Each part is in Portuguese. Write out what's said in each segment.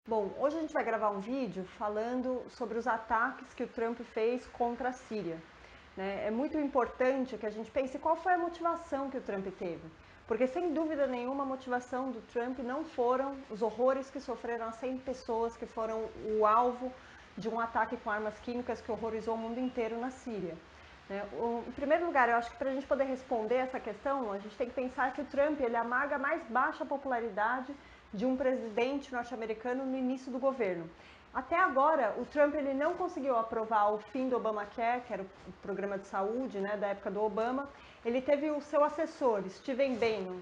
Bom, hoje a gente vai gravar um vídeo falando sobre os ataques que o Trump fez contra a Síria, né? É muito importante que a gente pense qual foi a motivação que o Trump teve, porque sem dúvida nenhuma a motivação do Trump não foram os horrores que sofreram as 100 pessoas que foram o alvo de um ataque com armas químicas que horrorizou o mundo inteiro na Síria. Em primeiro lugar, eu acho que para a gente poder responder essa questão, a gente tem que pensar que o Trump ele amaga a mais baixa popularidade de um presidente norte-americano no início do governo. Até agora, o Trump ele não conseguiu aprovar o fim do Obamacare, que era o programa de saúde, né, da época do Obama. Ele teve o seu assessor, Stephen Bannon,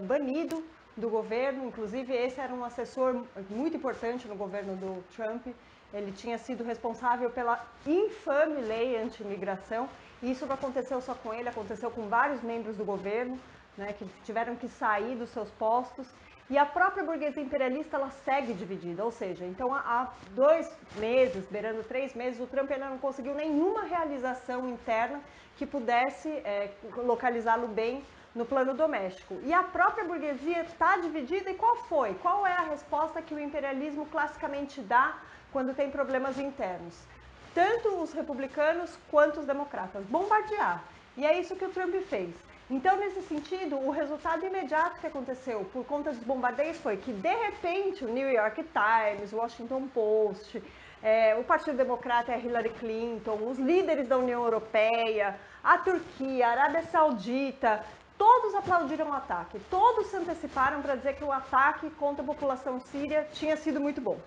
banido do governo. Inclusive, esse era um assessor muito importante no governo do Trump. Ele tinha sido responsável pela infame lei anti-imigração. E isso não aconteceu só com ele, aconteceu com vários membros do governo, né, que tiveram que sair dos seus postos. E a própria burguesia imperialista, ela segue dividida, ou seja, então há 2 meses, beirando 3 meses, o Trump ainda não conseguiu nenhuma realização interna que pudesse localizá-lo bem no plano doméstico. E a própria burguesia está dividida, e qual foi? Qual é a resposta que o imperialismo classicamente dá quando tem problemas internos? Tanto os republicanos quanto os democratas, bombardear. E é isso que o Trump fez. Então, nesse sentido, o resultado imediato que aconteceu por conta dos bombardeios foi que, de repente, o New York Times, o Washington Post, o Partido Democrata e a Hillary Clinton, os líderes da União Europeia, a Turquia, a Arábia Saudita, todos aplaudiram o ataque, todos se anteciparam para dizer que o ataque contra a população síria tinha sido muito bom.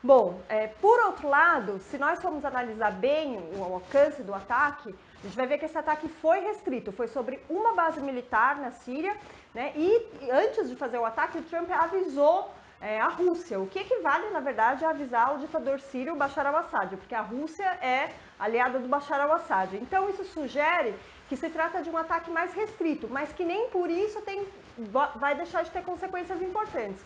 Bom, por outro lado, se nós formos analisar bem o alcance do ataque, a gente vai ver que esse ataque foi restrito, foi sobre uma base militar na Síria, né? E antes de fazer o ataque, o Trump avisou a Rússia, o que equivale, na verdade, a avisar o ditador sírio Bashar al-Assad, porque a Rússia é aliada do Bashar al-Assad. Então, isso sugere que se trata de um ataque mais restrito, mas que nem por isso vai deixar de ter consequências importantes.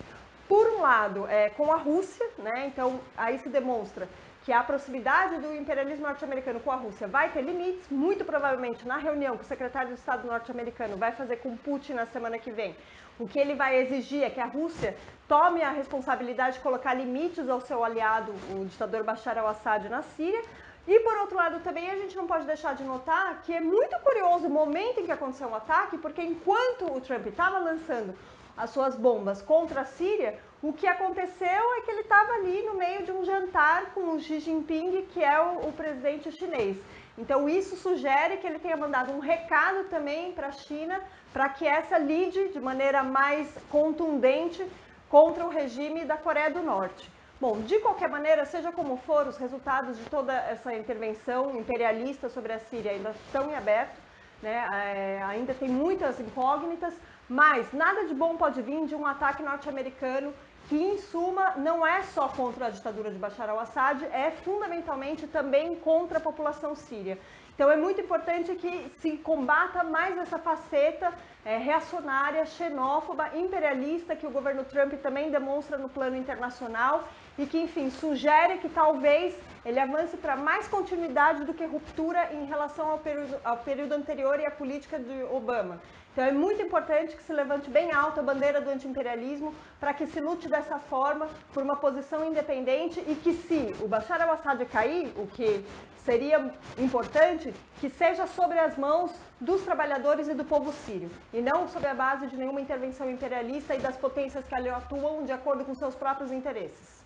Por um lado, com a Rússia, né? Então aí se demonstra que a proximidade do imperialismo norte-americano com a Rússia vai ter limites, muito provavelmente na reunião que o secretário de Estado norte-americano vai fazer com Putin na semana que vem. O que ele vai exigir é que a Rússia tome a responsabilidade de colocar limites ao seu aliado, o ditador Bashar al-Assad, na Síria. E, por outro lado, também a gente não pode deixar de notar que é muito curioso o momento em que aconteceu o ataque, porque enquanto o Trump estava lançando as suas bombas contra a Síria, o que aconteceu é que ele estava ali no meio de um jantar com o Xi Jinping, que é o presidente chinês. Então isso sugere que ele tenha mandado um recado também para a China, para que essa lide de maneira mais contundente contra o regime da Coreia do Norte. Bom, de qualquer maneira, seja como for, os resultados de toda essa intervenção imperialista sobre a Síria ainda estão em aberto, né? Ainda tem muitas incógnitas, mas nada de bom pode vir de um ataque norte-americano que, em suma, não é só contra a ditadura de Bashar al-Assad, é fundamentalmente também contra a população síria. Então é muito importante que se combata mais essa faceta reacionária, xenófoba, imperialista que o governo Trump também demonstra no plano internacional e que, enfim, sugere que talvez ele avance para mais continuidade do que ruptura em relação ao período anterior e à política de Obama. Então é muito importante que se levante bem alto a bandeira do anti-imperialismo para que se lute dessa forma por uma posição independente e que, se o Bashar al-Assad cair, o que seria importante, que seja sobre as mãos dos trabalhadores e do povo sírio, e não sob a base de nenhuma intervenção imperialista e das potências que ali atuam de acordo com seus próprios interesses.